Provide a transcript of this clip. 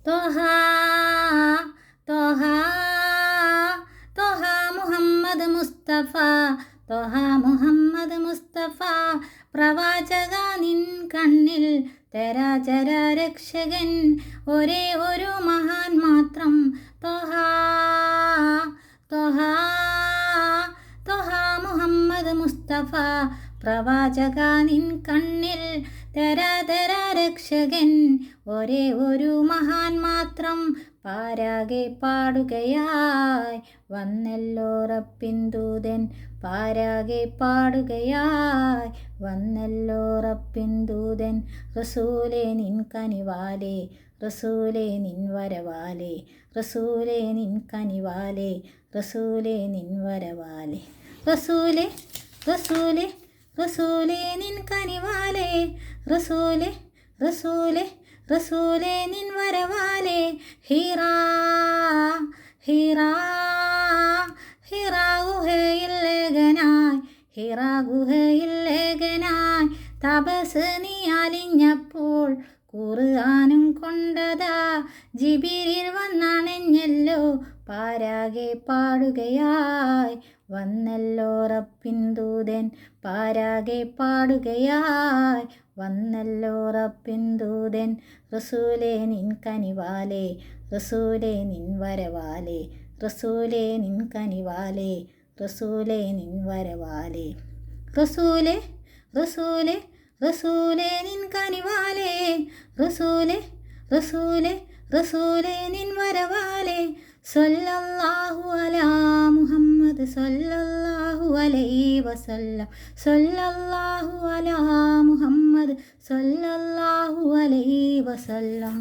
ത്വഹ ത്വഹ ത്വഹ മുഹമ്മദ് മുസ്തഫ, ത്വഹ മുഹമ്മദ് മുസ്തഫ. പ്രവാചക നിൻ കണ്ണിൽ ചരാചര രക്ഷകൻ, ഒരേ ഒരു മഹാൻ മാത്രം. ത്വഹ ത്വഹ ത്വഹ മുഹമ്മദ് മുസ്തഫ. പ്രവാചക നിൻ കണ്ണിൽ ചരാചര രക്ഷകൻ, ഒരേ ഒരു മഹാൻ മാത്രം. പാരാകെ പാടുകയായി വന്നല്ലോ റബ്ബിൻ ദൂതൻ, പാരാകെ പാടുകയായി വന്നല്ലോ റബ്ബിൻ ദൂതൻ. റസൂലേ നിൻ കനിവാലേ, റസൂലേ നിൻ വരവാലേ, റസൂലേ നിൻ കനിവാലേ, റസൂലേ നിൻ വരവാലേ. റസൂലേ റസൂലേ റസൂലേ നിൻ കനിവാലേ, റസൂലേ റസൂലേ റസൂലേ നിൻ വരവാലേ. ഹിറാ ഹിറാ ഹിറാ ഗുഹയിൽ ഏകനായി, ഹിറാ ഗുഹയിൽ ഏകനായി തപസ് നീ അലിഞ്ഞപ്പോൾ ഖുർആനും കൊണ്ടതാ ജിബ്രീൽ വന്നണഞ്ഞല്ലോ. പാരാകെ പാടുകയായി വന്നല്ലോ റബ്ബിൻ ദൂതൻ, പാരാകെ പാടുകയായി വന്നല്ലോ റബ്ബിൻ ദൂതൻ. റസൂലേ നിൻ കനിവാലേ, റസൂലേ നിൻ വരവാലേ, റസൂലേ നിൻ കനിവാലേ, റസൂലേ നിൻ വരവാലേ. റസൂലേ റസൂലേ റസൂലേ നിൻ കനിവാലേ, റസൂലേ റസൂലേ റസൂലേ നിൻ വരവാലേ. സല്ലല്ലാഹു അലാ മുഹമ്മദ് സല്ലല്ലാഹു അലൈഹി വസല്ലം, സല്ലല്ലാഹു അലാ മുഹമ്മദ് സല്ലല്ലാഹു അലൈഹി വസല്ലം.